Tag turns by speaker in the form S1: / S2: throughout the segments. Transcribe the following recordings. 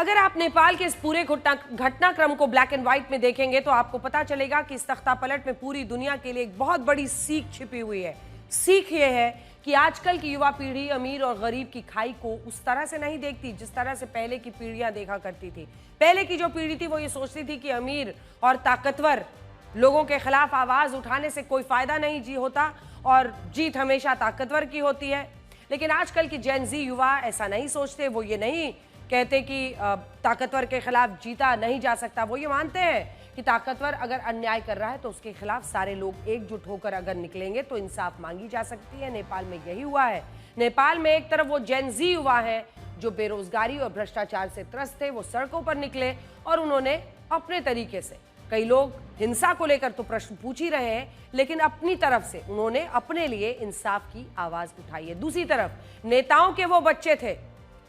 S1: अगर आप नेपाल के इस पूरे घटनाक्रम को ब्लैक एंड व्हाइट में देखेंगे तो आपको पता चलेगा कि इस तख्तापलट में पूरी दुनिया के लिए एक बहुत बड़ी सीख छिपी हुई है। सीख ये है कि आजकल की युवा पीढ़ी अमीर और गरीब की खाई को उस तरह से नहीं देखती जिस तरह से पहले की पीढ़ियां देखा करती थी। पहले की जो पीढ़ी थी वो ये सोचती थी कि अमीर और ताकतवर लोगों के खिलाफ आवाज उठाने से कोई फायदा नहीं जी होता और जीत हमेशा ताकतवर की होती है। लेकिन आजकल की जेन जी युवा ऐसा नहीं सोचते। वो ये नहीं कहते कि ताकतवर के खिलाफ जीता नहीं जा सकता। वो ये मानते हैं कि ताकतवर अगर अन्याय कर रहा है तो उसके खिलाफ सारे लोग एकजुट होकर अगर निकलेंगे तो इंसाफ मांगी जा सकती है। नेपाल में यही हुआ है। नेपाल में एक तरफ वो जेन जी युवा है जो बेरोजगारी और भ्रष्टाचार से त्रस्त थे, वो सड़कों पर निकले और उन्होंने अपने तरीके से, कई लोग हिंसा को लेकर तो प्रश्न पूछ ही रहे हैं, लेकिन अपनी तरफ से उन्होंने अपने लिए इंसाफ की आवाज उठाई है। दूसरी तरफ नेताओं के वो बच्चे थे,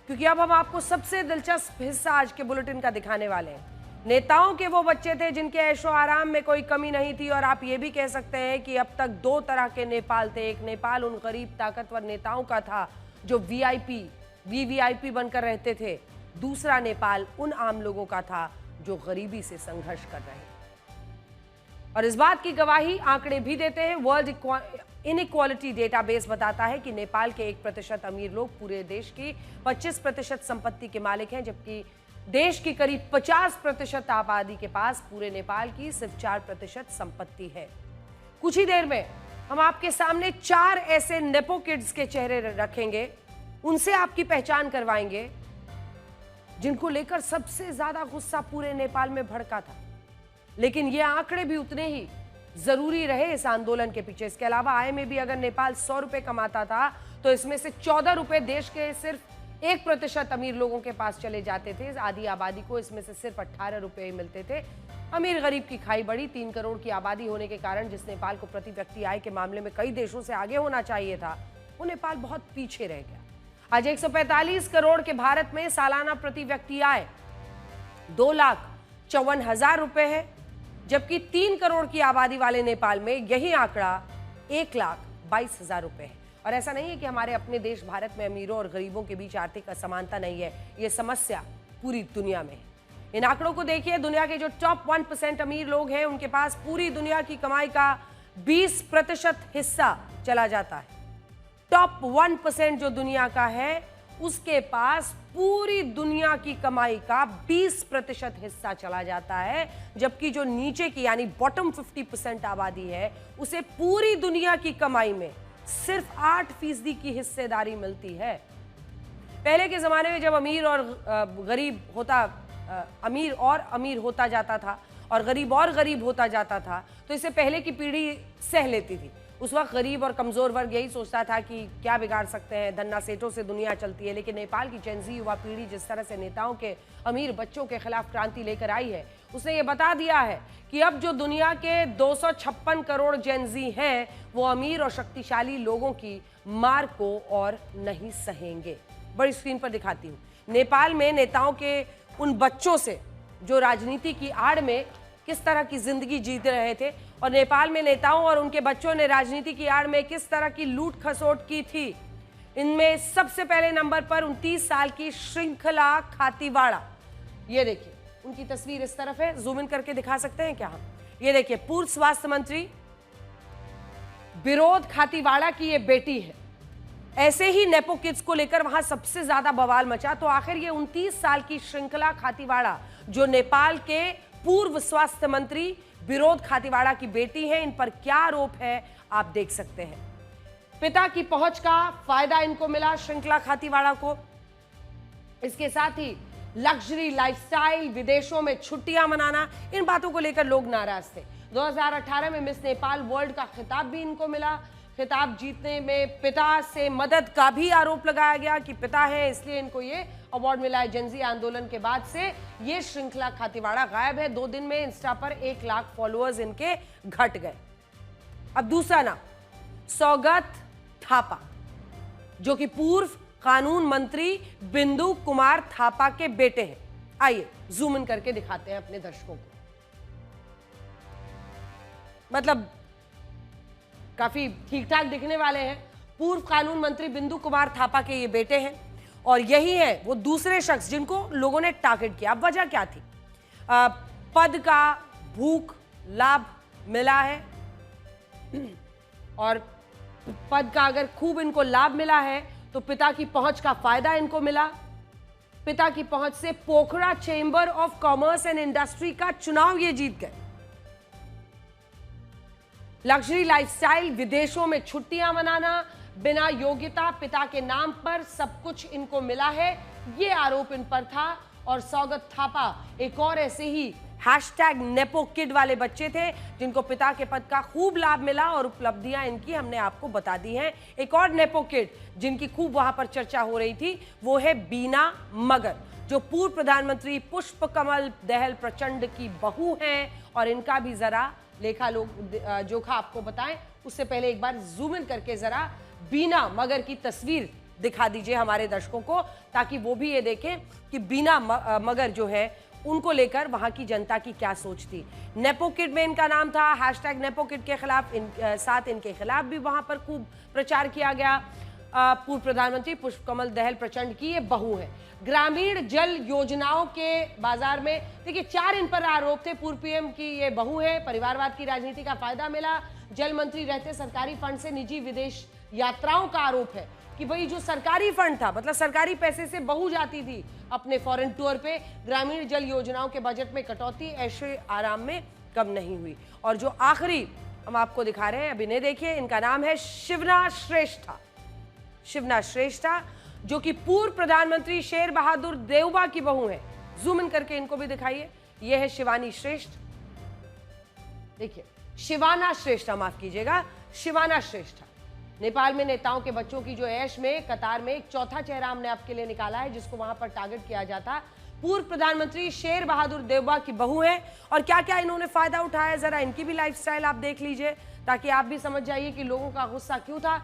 S1: क्योंकि अब हम आपको सबसे दिलचस्प हिस्सा आज के बुलेटिन का दिखाने वाले हैं। नेताओं के वो बच्चे थे जिनके ऐशो आराम में कोई कमी नहीं थी और आप ये भी कह सकते हैं कि अब तक दो तरह के नेपाल थे। एक नेपाल उन गरीब ताकतवर नेताओं का था जो वीवीआईपी बनकर रहते थे। दूसरा नेपाल उन आम लोगों का था जो गरीबी से संघर्ष कर रहे हैं। और इस बात की गवाही आंकड़े भी देते हैं। वर्ल्ड इनइक्वालिटी डेटाबेस बताता है कि नेपाल के 1% अमीर लोग पूरे देश की 25% संपत्ति के मालिक हैं, जबकि देश की करीब 50% आबादी के पास पूरे नेपाल की सिर्फ 4% संपत्ति है। कुछ ही देर में हम आपके सामने 4 ऐसे नेपो किड्स के चेहरे रखेंगे, उनसे आपकी पहचान करवाएंगे जिनको लेकर सबसे ज्यादा गुस्सा पूरे नेपाल में भड़का था। लेकिन ये आंकड़े भी उतने ही जरूरी रहे इस आंदोलन के पीछे। इसके अलावा आय में भी अगर नेपाल 100 रुपए कमाता था तो इसमें से 14 रुपए देश के सिर्फ 1% अमीर लोगों के पास चले जाते थे। आधी आबादी को इसमें से सिर्फ 18 रुपए ही मिलते थे। अमीर गरीब की खाई बढ़ी। 3 करोड़ की आबादी होने के कारण जिस नेपाल को प्रति व्यक्ति आय के मामले में कई देशों से आगे होना चाहिए था, वो नेपाल बहुत पीछे रह गया। आज 145 करोड़ के भारत में सालाना प्रति व्यक्ति आय 2,54,000 रुपए है, जबकि 3 करोड़ की आबादी वाले नेपाल में यही आंकड़ा 1,22,000 रुपए है। और ऐसा नहीं है कि हमारे अपने देश भारत में अमीरों और गरीबों के बीच आर्थिक असमानता नहीं है, यह समस्या पूरी दुनिया में है। इन आंकड़ों को देखिए। दुनिया के जो टॉप 1% अमीर लोग हैं उनके पास पूरी दुनिया की कमाई का 20% हिस्सा चला जाता है। टॉप 1% जो दुनिया का है उसके पास पूरी दुनिया की कमाई का 20% हिस्सा चला जाता है, जबकि जो नीचे की यानी बॉटम 50% आबादी है उसे पूरी दुनिया की कमाई में सिर्फ 8% की हिस्सेदारी मिलती है। पहले के जमाने में जब अमीर और अमीर होता जाता था और गरीब होता जाता था तो इसे पहले की पीढ़ी सह लेती थी। उस वक्त गरीब और कमजोर वर्ग यही सोचता था कि क्या बिगाड़ सकते हैं, धन्ना सेठों से दुनिया चलती है। लेकिन नेपाल की जेन जी युवा पीढ़ी जिस तरह से नेताओं के अमीर बच्चों के खिलाफ क्रांति लेकर आई है, उसने ये बता दिया है कि अब जो दुनिया के 256 करोड़ जेन जी हैं वो अमीर और शक्तिशाली लोगों की मार को और नहीं सहेंगे। बड़ी स्क्रीन पर दिखाती हूँ। नेपाल में नेताओं के उन बच्चों से जो राजनीति की आड़ में किस तरह की जिंदगी जीत रहे थे और नेपाल में नेताओं और उनके बच्चों ने राजनीति की आड़ में किस तरह की लूट खसोट की थी। इनमें सबसे पहले नंबर पर 29 साल की श्रृंखला खातीवाड़ा। ये देखिए उनकी तस्वीर इस तरफ है, जूम इन करके दिखा सकते हैं क्या हम? ये देखिए पूर्व स्वास्थ्य मंत्री विरोध खातीवाड़ा की ये बेटी है। ऐसे ही नेपो किड्स को लेकर वहां सबसे ज्यादा बवाल मचा। तो आखिर ये 29 साल की श्रृंखला खातीवाड़ा जो नेपाल के पूर्व स्वास्थ्य मंत्री विरोध खातीवाड़ा की बेटी है, इन पर क्या आरोप है आप देख सकते हैं। पिता की पहुंच का फायदा इनको मिला श्रृंखला खातीवाड़ा को। इसके साथ ही लग्जरी लाइफस्टाइल, विदेशों में छुट्टियां मनाना, इन बातों को लेकर लोग नाराज थे। 2018 में मिस नेपाल वर्ल्ड का खिताब भी इनको मिला। खिताब जीतने में पिता से मदद का भी आरोप लगाया गया कि पिता है इसलिए इनको ये अवार्ड मिला है। जेन जी आंदोलन के बाद से ये श्रृंखला खातीवाड़ा गायब है। 2 दिन में इंस्टा पर 1 लाख फॉलोअर्स इनके घट गए। अब दूसरा नाम सौगत थापा, जो कि पूर्व कानून मंत्री बिंदु कुमार थापा के बेटे हैं। आइए जूम इन करके दिखाते हैं अपने दर्शकों को। मतलब काफी ठीक ठाक दिखने वाले हैं। पूर्व कानून मंत्री बिंदु कुमार थापा के ये बेटे हैं और यही है वो दूसरे शख्स जिनको लोगों ने टारगेट किया। अब वजह क्या थी? पद का भूख लाभ मिला है और पद का अगर खूब इनको लाभ मिला है तो पिता की पहुंच का फायदा इनको मिला। पिता की पहुंच से Pokhara chamber of commerce and industry का चुनाव ये जीत गए। लग्जरी लाइफस्टाइल, विदेशों में छुट्टियां मनाना, बिना योग्यता पिता के नाम पर सब कुछ इनको मिला है, ये आरोप इन पर था। और सौगत थापा एक और ऐसे ही #नेपोकिड वाले बच्चे थे जिनको पिता के पद का खूब लाभ मिला और उपलब्धियां इनकी हमने आपको बता दी हैं। एक और नेपोकिड जिनकी खूब वहां पर चर्चा हो रही थी वो है बीना मगर, जो पूर्व प्रधानमंत्री पुष्प कमल दहल प्रचंड की बहू हैं। और इनका भी जरा लेखा जोखा आपको बताएं उससे पहले एक बार जूम इन करके जरा बीना मगर की तस्वीर दिखा दीजिए हमारे दर्शकों को, ताकि वो भी ये देखें कि बीना मगर जो है उनको लेकर वहां की जनता की क्या सोच थी। नेपोकिड में इनका नाम था, #नेपोकिड के खिलाफ साथ इनके खिलाफ भी वहां पर खूब प्रचार किया गया। पूर्व प्रधानमंत्री पुष्प कमल दहल प्रचंड की ये बहू है। ग्रामीण जल योजनाओं के बाजार में देखिए 4 इन पर आरोप थे। पूर्व पीएम की ये बहू है, परिवारवाद की राजनीति का फायदा मिला, जल मंत्री रहते सरकारी फंड से निजी विदेश यात्राओं का आरोप है कि भाई जो सरकारी फंड था, मतलब सरकारी पैसे से बहू जाती थी अपने फॉरेन टूर पे। ग्रामीण जल योजनाओं के बजट में कटौती ऐशे आराम में कम नहीं हुई। और जो आखिरी हम आपको दिखा रहे हैं, अभी नहीं देखिए, इनका नाम है शिवना श्रेष्ठा। शिवना श्रेष्ठा जो कि पूर्व प्रधानमंत्री शेर बहादुर देवबा की बहू है। जूम इन करके इनको भी दिखाइए। यह है शिवानी श्रेष्ठ, देखिए शिवाना श्रेष्ठा, माफ कीजिएगा, शिवाना श्रेष्ठा। नेपाल में नेताओं के बच्चों की जो ऐश में कतार में एक चौथा चेहरा हमने आपके लिए निकाला है जिसको वहां पर टारगेट किया जाता। पूर्व प्रधानमंत्री शेर बहादुर देवबा की बहू है और क्या क्या इन्होंने फायदा उठाया, जरा इनकी भी लाइफस्टाइल आप देख लीजिए ताकि आप भी समझ जाइए कि लोगों का गुस्सा क्यों था।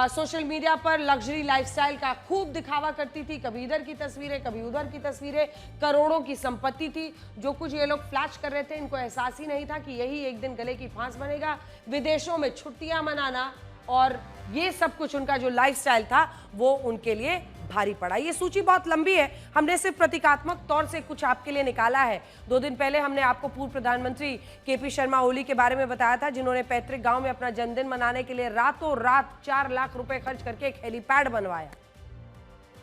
S1: सोशल मीडिया पर लग्जरी लाइफस्टाइल का खूब दिखावा करती थी, कभी इधर की तस्वीरें कभी उधर की तस्वीरें, करोड़ों की संपत्ति थी। जो कुछ ये लोग फ्लैश कर रहे थे इनको एहसास ही नहीं था कि यही एक दिन गले की फांस बनेगा। विदेशों में छुट्टियां मनाना और ये सब कुछ उनका जो लाइफस्टाइल था वो उनके लिए भारी पड़ा। ये सूची बहुत लंबी है, हमने सिर्फ प्रतीकात्मक तौर से कुछ आपके लिए निकाला है। 2 दिन पहले हमने आपको पूर्व प्रधानमंत्री केपी शर्मा ओली के बारे में बताया था जिन्होंने पैतृक गांव में अपना जन्मदिन मनाने के लिए रातों रात 4 लाख रुपए खर्च करके एक हेलीपैड बनवाया।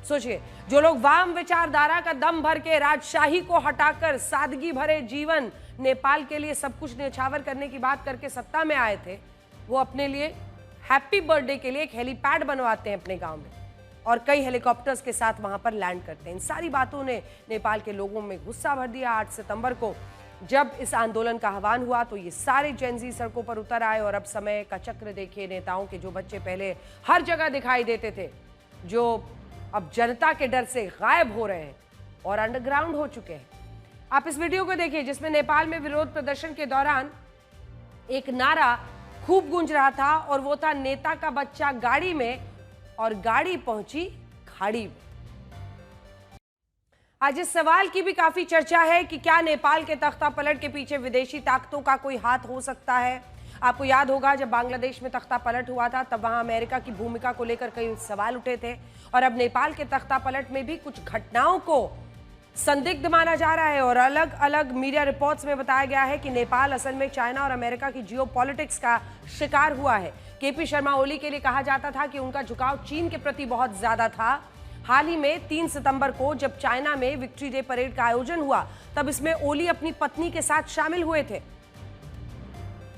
S1: सोचिए, जो लोग वाम विचारधारा का दम भर के राजशाही को हटाकर सादगी भरे जीवन, नेपाल के लिए सब कुछ न्यौछावर करने की बात करके सत्ता में आए थे, वो अपने लिए हैप्पी बर्थडे के लिए एक हेलीपैड बनवाते हैं अपने गांव में और कई हेलीकॉप्टर्स के साथ वहां पर लैंड करते हैं। इन सारी बातों ने नेपाल के लोगों में गुस्सा भर दिया। 8 सितंबर को जब इस आंदोलन का आह्वान हुआ तो ये सारे जेनजी सड़कों पर उतर आए और अब समय का चक्र देखिए, नेताओं के जो बच्चे पहले हर जगह दिखाई देते थे, जो अब जनता के डर से गायब हो रहे हैं और अंडरग्राउंड हो चुके हैं। आप इस वीडियो को देखिए जिसमें नेपाल में विरोध प्रदर्शन के दौरान एक नारा खूब गूंज रहा था और वो था नेता का बच्चा गाड़ी में और गाड़ी पहुंची खाड़ी में। आज इस सवाल की भी काफी चर्चा है कि क्या नेपाल के तख्ता पलट के पीछे विदेशी ताकतों का कोई हाथ हो सकता है। आपको याद होगा जब बांग्लादेश में तख्ता पलट हुआ था तब वहां अमेरिका की भूमिका को लेकर कई सवाल उठे थे और अब नेपाल के तख्ता पलट में भी कुछ घटनाओं को संदिग्ध माना जा रहा है और अलग अलग मीडिया रिपोर्ट्स में बताया गया है कि नेपाल असल में चाइना और अमेरिका की जियोपॉलिटिक्स का शिकार हुआ है। केपी शर्मा ओली के लिए कहा जाता था कि उनका झुकाव चीन के प्रति बहुत ज्यादा था। हाल ही में 3 सितंबर को जब चाइना में विक्ट्री डे परेड का आयोजन हुआ तब इसमें ओली अपनी पत्नी के साथ शामिल हुए थे।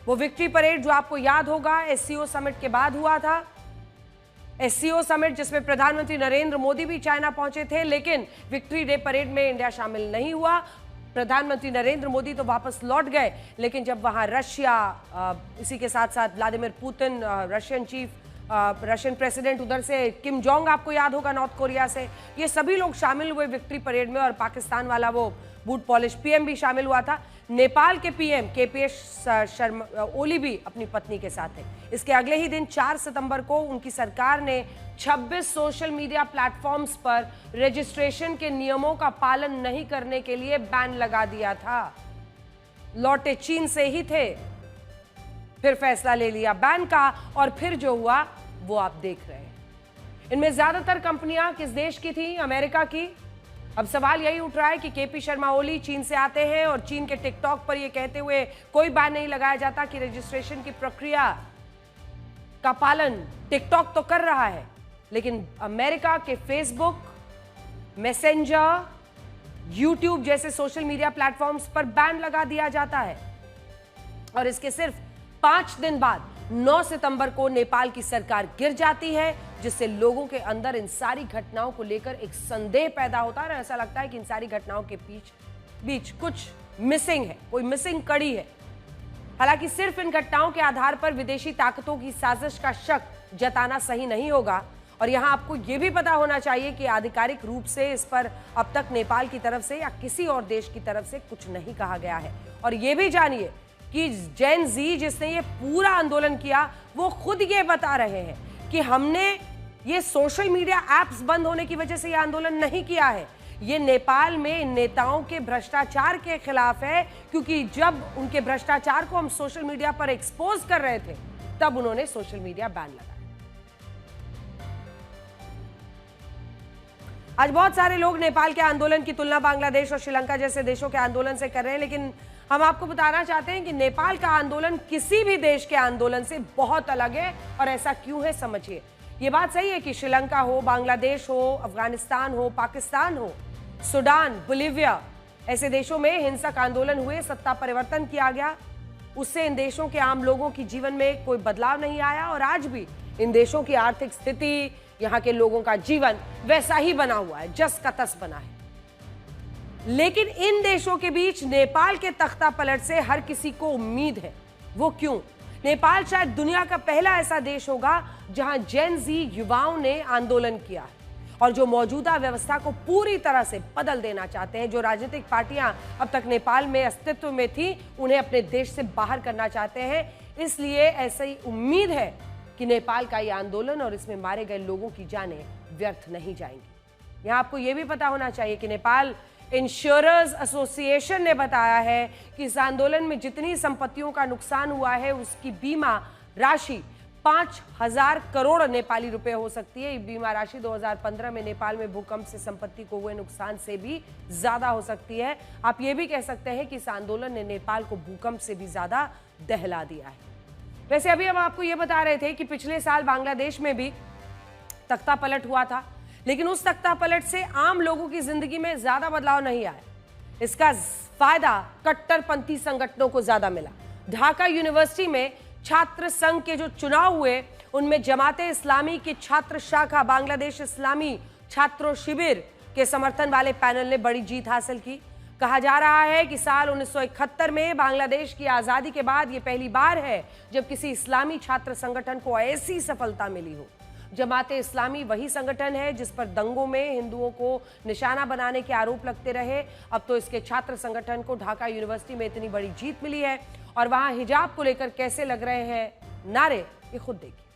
S1: वो विक्ट्री परेड जो आपको याद होगा एससीओ समिट के बाद हुआ था। एससीओ समिट जिसमें प्रधानमंत्री नरेंद्र मोदी भी चाइना पहुंचे थे, लेकिन विक्ट्री डे परेड में इंडिया शामिल नहीं हुआ। प्रधानमंत्री नरेंद्र मोदी तो वापस लौट गए, लेकिन जब वहां रशिया, इसी के साथ साथ व्लादिमीर पुतिन, रशियन प्रेसिडेंट, उधर से किम जोंग आपको याद होगा नॉर्थ कोरिया से, ये सभी लोग शामिल हुए विक्ट्री परेड में और पाकिस्तान वाला वो बूट पॉलिश पीएम भी शामिल हुआ था। नेपाल के पीएम केपी शर्मा ओली भी अपनी पत्नी के साथ थे। इसके अगले ही दिन 4 सितंबर को उनकी सरकार ने 26 सोशल मीडिया प्लेटफॉर्म्स पर रजिस्ट्रेशन के नियमों का पालन नहीं करने के लिए बैन लगा दिया था। लौटे चीन से ही थे, फिर फैसला ले लिया बैन का और फिर जो हुआ वो आप देख रहे हैं। इनमें ज्यादातर कंपनियां किस देश की थी? अमेरिका की। अब सवाल यही उठ रहा है कि केपी शर्मा ओली चीन से आते हैं और चीन के टिकटॉक पर यह कहते हुए कोई बैन नहीं लगाया जाता कि रजिस्ट्रेशन की प्रक्रिया का पालन टिकटॉक तो कर रहा है, लेकिन अमेरिका के फेसबुक, मैसेंजर, यूट्यूब जैसे सोशल मीडिया प्लेटफॉर्म्स पर बैन लगा दिया जाता है। और इसके सिर्फ 5 दिन बाद 9 सितंबर को नेपाल की सरकार गिर जाती है, जिससे लोगों के अंदर इन सारी घटनाओं को लेकर एक संदेह पैदा होता है। ऐसा लगता है कि इन सारी घटनाओं के बीच कुछ मिसिंग है, कोई मिसिंग कड़ी है। हालांकि सिर्फ इन घटनाओं के आधार पर विदेशी ताकतों की साजिश का शक जताना सही नहीं होगा। और यहां आपको यह भी पता होना चाहिए कि आधिकारिक रूप से इस पर अब तक नेपाल की तरफ से या किसी और देश की तरफ से कुछ नहीं कहा गया है। और यह भी जानिए कि जेन जी जिसने ये पूरा आंदोलन किया, वो खुद ये बता रहे हैं कि हमने ये सोशल मीडिया एप्स बंद होने की वजह से ये आंदोलन नहीं किया है, ये नेपाल में इन नेताओं के भ्रष्टाचार के खिलाफ है, क्योंकि जब उनके भ्रष्टाचार को हम सोशल मीडिया पर एक्सपोज कर रहे थे तब उन्होंने सोशल मीडिया बैन लगाया। आज बहुत सारे लोग नेपाल के आंदोलन की तुलना बांग्लादेश और श्रीलंका जैसे देशों के आंदोलन से कर रहे हैं, लेकिन हम आपको बताना चाहते हैं कि नेपाल का आंदोलन किसी भी देश के आंदोलन से बहुत अलग है। और ऐसा क्यों है, समझिए। ये बात सही है कि श्रीलंका हो, बांग्लादेश हो, अफगानिस्तान हो, पाकिस्तान हो, सूडान, बोलिविया ऐसे देशों में हिंसक आंदोलन हुए, सत्ता परिवर्तन किया गया, उससे इन देशों के आम लोगों की जीवन में कोई बदलाव नहीं आया। और आज भी इन देशों की आर्थिक स्थिति, यहाँ के लोगों का जीवन वैसा ही बना हुआ है, जस का तस बना है। लेकिन इन देशों के बीच नेपाल के तख्ता पलट से हर किसी को उम्मीद है। वो क्यों? नेपाल शायद दुनिया का पहला ऐसा देश होगा जहां जेन जी युवाओं ने आंदोलन किया है और जो मौजूदा व्यवस्था को पूरी तरह से बदल देना चाहते हैं। जो राजनीतिक पार्टियां अब तक नेपाल में अस्तित्व में थी, उन्हें अपने देश से बाहर करना चाहते हैं। इसलिए ऐसी उम्मीद है कि नेपाल का ये आंदोलन और इसमें मारे गए लोगों की जानें व्यर्थ नहीं जाएंगी। यहां आपको यह भी पता होना चाहिए कि नेपाल इंश्योरर्स एसोसिएशन ने बताया है कि इस आंदोलन में जितनी संपत्तियों का नुकसान हुआ है उसकी बीमा राशि 5,000 करोड़ नेपाली रुपए हो सकती है। ये बीमा राशि 2015 में नेपाल में भूकंप से संपत्ति को हुए नुकसान से भी ज्यादा हो सकती है। आप ये भी कह सकते हैं कि इस आंदोलन ने नेपाल को भूकंप से भी ज्यादा दहला दिया है। वैसे अभी हम आपको ये बता रहे थे कि पिछले साल बांग्लादेश में भी तख्ता पलट हुआ था, लेकिन उस तख्ता पलट से आम लोगों की जिंदगी में ज्यादा बदलाव नहीं आया। इसका फायदा कट्टरपंथी संगठनों को ज्यादा मिला। ढाका यूनिवर्सिटी में छात्र संघ के जो चुनाव हुए, उनमें जमाते इस्लामी की छात्र शाखा बांग्लादेश इस्लामी छात्रों शिविर के समर्थन वाले पैनल ने बड़ी जीत हासिल की। कहा जा रहा है कि साल 1971 में बांग्लादेश की आजादी के बाद यह पहली बार है जब किसी इस्लामी छात्र संगठन को ऐसी सफलता मिली हो। जमाते इस्लामी वही संगठन है जिस पर दंगों में हिंदुओं को निशाना बनाने के आरोप लगते रहे। अब तो इसके छात्र संगठन को ढाका यूनिवर्सिटी में इतनी बड़ी जीत मिली है और वहां हिजाब को लेकर कैसे लग रहे हैं नारे, ये खुद देखिए।